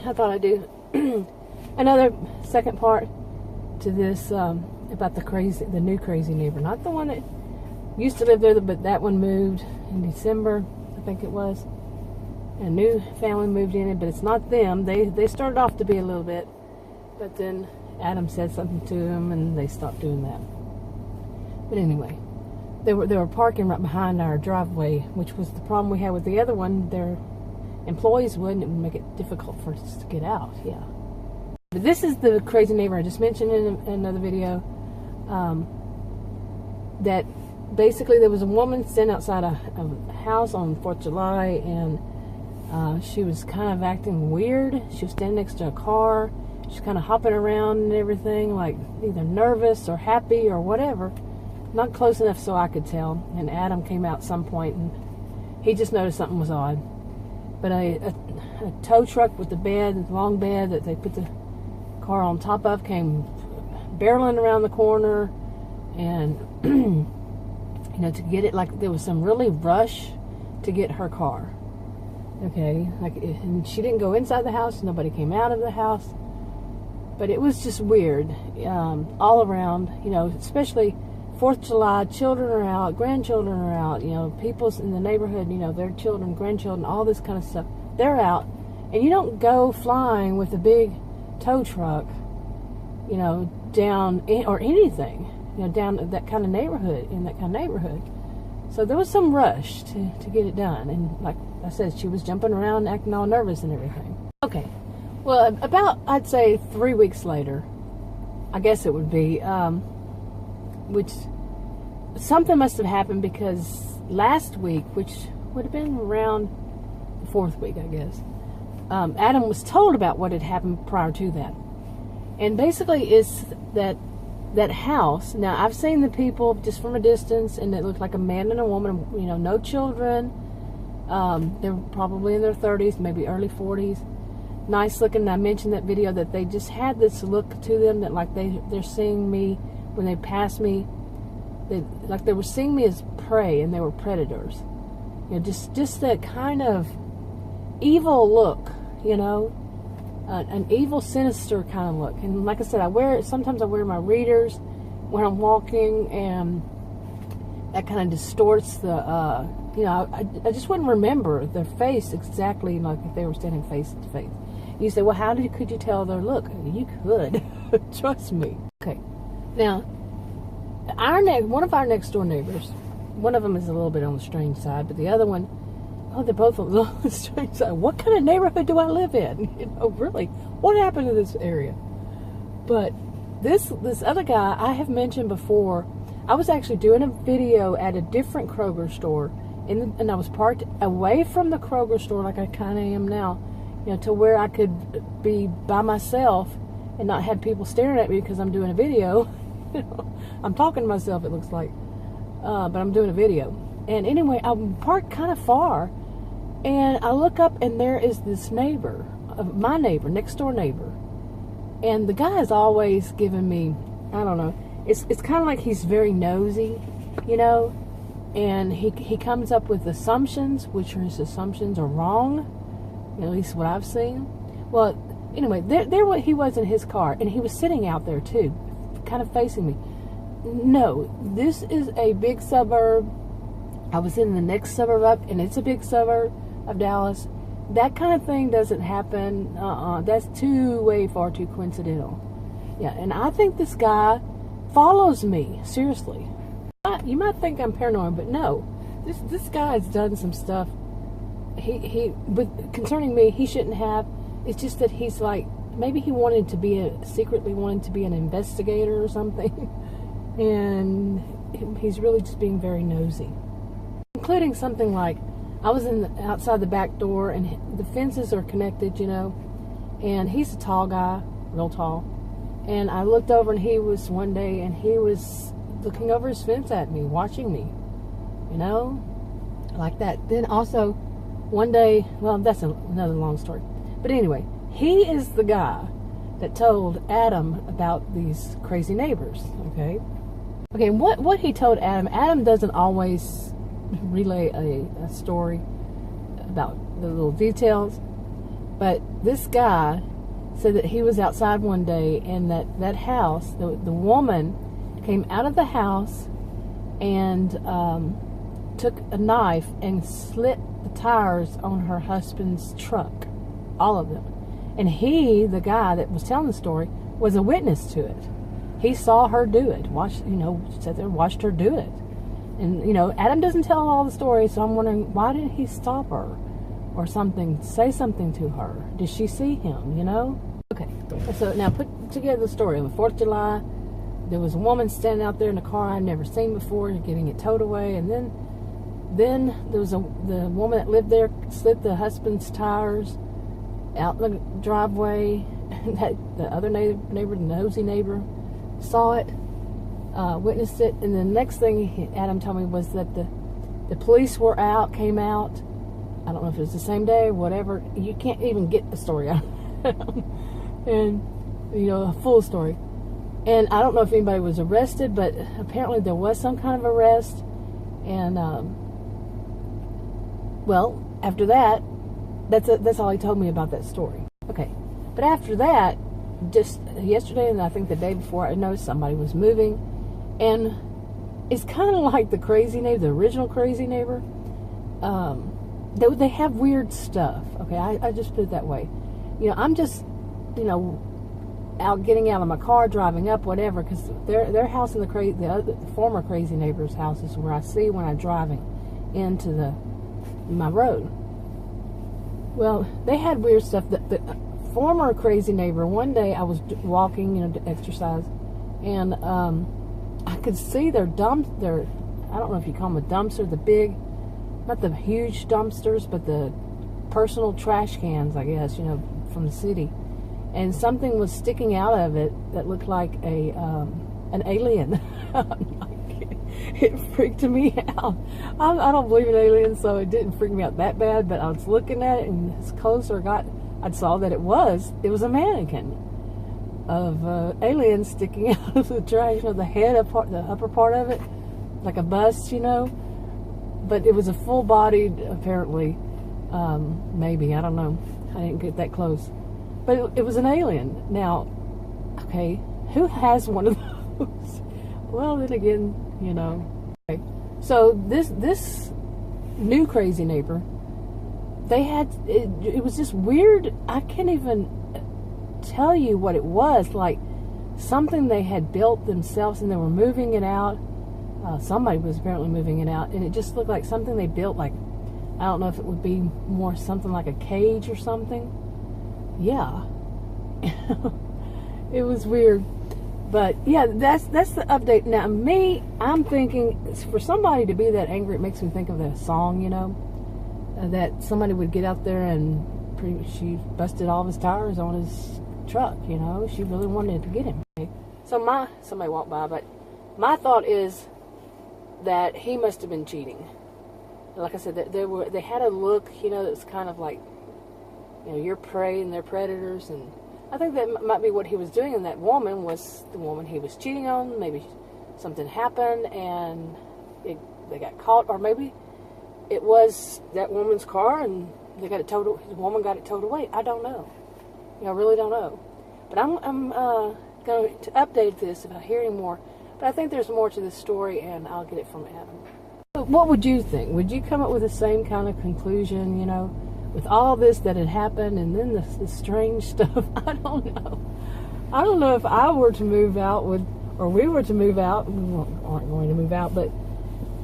I thought I'd do another second part to this about the new crazy neighbor. Not the one that used to live there, but that one moved in December, I think it was. A new family moved in, but it's not them. They started off to be a little bit, but then Adam said something to them, and they stopped doing that. But anyway, they were parking right behind our driveway, which was the problem we had with the other one. Their employees wouldn't. It would make it difficult for us to get out. Yeah. But this is the crazy neighbor I just mentioned in another video. That basically there was a woman standing outside a house on 4th of July, and she was kind of acting weird. She was standing next to a car. She's kind of hopping around and everything, like either nervous or happy or whatever. Not close enough so I could tell. And Adam came out at some point, and he just noticed something was odd. But a tow truck with the bed, long bed that they put the car on top of, came barreling around the corner, and to get it, like there was some really rush to get her car. Okay, and she didn't go inside the house. Nobody came out of the house. But it was just weird all around, especially 4th of July, children are out, grandchildren are out, people in the neighborhood, their children, grandchildren, all this kind of stuff. They're out. And you don't go flying with a big tow truck, down, or anything, down that kind of neighborhood, in that kind of neighborhood. So there was some rush to get it done. And like I said, she was jumping around, acting all nervous and everything. Okay. Well, about, I'd say 3 weeks later, I guess it would be, which something must have happened, because last week, which would have been around the 4th week, I guess, Adam was told about what had happened prior to that. And basically it's that house. Now, I've seen the people just from a distance, and it looked like a man and a woman, no children. They're probably in their 30s, maybe early 40s. Nice looking. I mentioned that video that they just had this look to them that like they're seeing me when they pass me. They were seeing me as prey, and they were predators. Just that kind of evil look, an evil, sinister kind of look. And like I said, sometimes I wear my readers when I'm walking, and that kind of distorts the, I just wouldn't remember their face exactly like if they were standing face to face. You say, well, could you tell their look? You could. Trust me. Okay. Now, one of our next door neighbors, one of them is a little bit on the strange side, but the other one, they're both on the strange side. What kind of neighborhood do I live in? Really, what happened to this area? But this other guy I have mentioned before. I was actually doing a video at a different Kroger store, and I was parked away from the Kroger store, like I kind of am now, to where I could be by myself and not have people staring at me because I'm doing a video. I'm talking to myself, it looks like, but I'm doing a video. And anyway, I'm parked kind of far, and I look up, and there is this neighbor, my neighbor, next door neighbor. And the guy is always giving me, I don't know, it's kind of like he's very nosy, and he comes up with assumptions, which his assumptions are wrong, at least what I've seen. Well, anyway, there he was in his car, and he was sitting out there too, kind of facing me. No, this is a big suburb. I was in the next suburb up, and it's a big suburb of Dallas. That kind of thing doesn't happen. That's way far too coincidental. Yeah, and I think this guy follows me, seriously. You might think I'm paranoid, but no. This guy's done some stuff concerning me he shouldn't have. It's just that he's like, maybe he secretly wanted to be an investigator or something. And he's really just being very nosy. Including something like, I was outside the back door, and the fences are connected, and he's a tall guy, real tall. And I looked over, and he was one day, and he was looking over his fence at me, watching me, like that. Then also, one day, well, that's another long story. But anyway, he is the guy that told Adam about these crazy neighbors, okay? Okay, what he told Adam doesn't always relay a story about the little details. But this guy said that he was outside one day, and that house, the woman came out of the house and took a knife and slit the tires on her husband's truck, all of them. And he, the guy that was telling the story, was a witness to it. He saw her do it. Sat there and watched her do it. And, Adam doesn't tell all the story, so I'm wondering, why didn't he stop her or something, say something to her? Did she see him, Okay, so now put together the story. On the 4th of July, there was a woman standing out there in a car I'd never seen before, getting it towed away, and then there was the woman that lived there slit the husband's tires out the driveway. The other neighbor, the nosy neighbor, saw it, witnessed it, and the next thing Adam told me was that the police were out, came out. I don't know if it was the same day or whatever. You can't even get the story out of him. And, a full story. And I don't know if anybody was arrested, but apparently there was some kind of arrest. And, after that, that's all he told me about that story. Okay. But after that, just yesterday and I think the day before, I noticed somebody was moving. And it's kind of like the crazy neighbor, the original crazy neighbor. They have weird stuff. Okay, I just put it that way. I'm just, getting out of my car, driving up, whatever, because their house and the former crazy neighbor's house is where I see when I'm driving into my road. Well, they had weird stuff. The former crazy neighbor, one day I was walking, to exercise, and I could see their I don't know if you call them a dumpster, the big, not the huge dumpsters, but the personal trash cans, I guess, from the city. And something was sticking out of it that looked like an alien. It freaked me out. I don't believe in aliens, so it didn't freak me out that bad, but I was looking at it, and as closer I saw that it was a mannequin of aliens sticking out of the trash, the the upper part of it, like a bust, But it was a full-bodied, apparently, maybe, I don't know. I didn't get that close. But it was an alien. Now, okay, who has one of those? Well, then again, Okay. So this new crazy neighbor, they had, it was just weird. I can't even tell you what it was. Like something they had built themselves, and they were moving it out. Somebody was apparently moving it out, and it just looked like something they built, like, I don't know if it would be more something like a cage or something. Yeah. It was weird. But, yeah, that's the update. Now, I'm thinking, for somebody to be that angry, it makes me think of that song, that somebody would get out there and she busted all of his tires on his truck, She really wanted to get him. So somebody walked by, but my thought is that he must have been cheating. Like I said, they had a look, that's kind of like, you're prey and they're predators, and I think that might be what he was doing. And that woman was the woman he was cheating on. Maybe something happened and they got caught, or maybe it was that woman's car and they got it towed. The woman got it towed away. I don't know. I really don't know. But I'm going to update this if I hear any more. But I think there's more to this story, and I'll get it from Adam. So what would you think? Would you come up with the same kind of conclusion, with all this that had happened, and then the strange stuff? I don't know. I don't know if I were to move out, or we were to move out. We aren't going to move out, but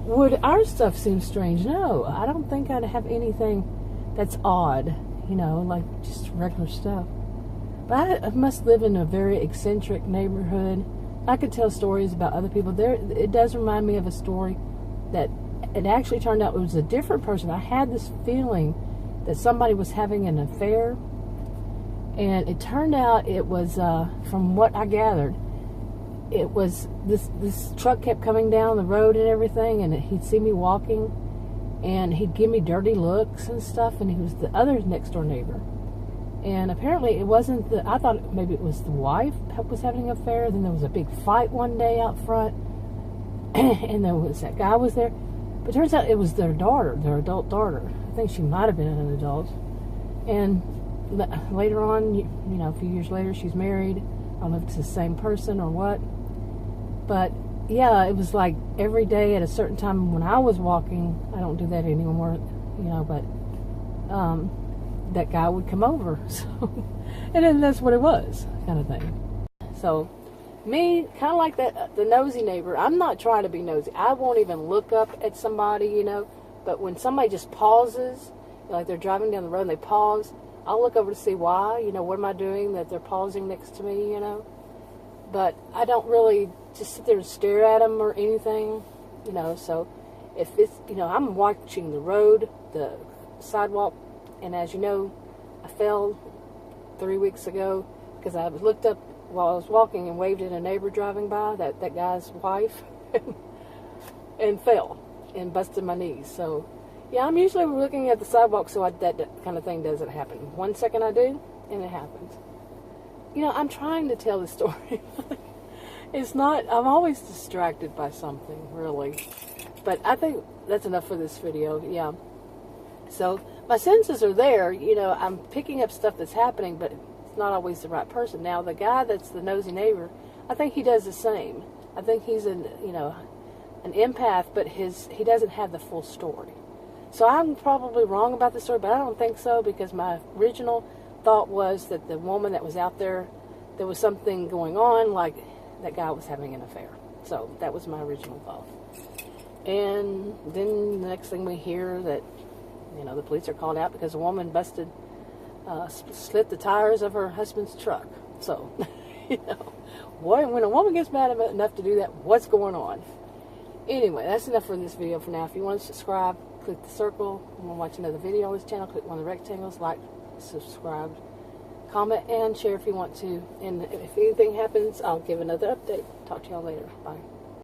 would our stuff seem strange? No, I don't think I'd have anything that's odd, like just regular stuff. But I must live in a very eccentric neighborhood. I could tell stories about other people. It does remind me of a story that it actually turned out it was a different person. I had this feeling that somebody was having an affair, and it turned out it was, from what I gathered, it was this truck kept coming down the road and everything, and he'd see me walking, and he'd give me dirty looks and stuff, and he was the other next door neighbor. And apparently it wasn't I thought maybe it was the wife that was having an affair. Then there was a big fight one day out front, and that guy was there. But it turns out it was their daughter, their adult daughter. I think she might have been an adult. And later on, you know, a few years later, she's married. I don't know if it's the same person or what. But, yeah, it was like every day at a certain time when I was walking. I don't do that anymore, you know, but that guy would come over. So, and then that's what it was, kind of thing. So, me, kind of like that, the nosy neighbor, I'm not trying to be nosy. I won't even look up at somebody, you know. But when somebody just pauses, like they're driving down the road and they pause, I'll look over to see why, you know, what am I doing that they're pausing next to me, you know. But I don't really just sit there and stare at them or anything, you know. So if it's, you know, I'm watching the road, the sidewalk, and as you know, I fell 3 weeks ago because I looked up while I was walking and waved at a neighbor driving by, that guy's wife, and fell and busted my knees. So, yeah, I'm usually looking at the sidewalk so that kind of thing doesn't happen. 1 second I do, and it happens. You know, I'm trying to tell the story. It's not, I'm always distracted by something, really. But I think that's enough for this video, yeah. So, my senses are there, you know, I'm picking up stuff that's happening, but it's not always the right person. Now, the guy that's the nosy neighbor, I think he does the same. I think he's an empath, but he doesn't have the full story. So I'm probably wrong about the story, but I don't think so, because my original thought was that the woman that was out there was something going on, like that guy was having an affair. So that was my original thought. And then the next thing we hear that, you know, the police are called out because a woman slit the tires of her husband's truck. So, you know, boy, when a woman gets mad enough to do that, what's going on? Anyway, that's enough for this video for now. If you want to subscribe, click the circle. If you want to watch another video on this channel, click one of the rectangles, like, subscribe, comment, and share if you want to. And if anything happens, I'll give another update. Talk to y'all later. Bye.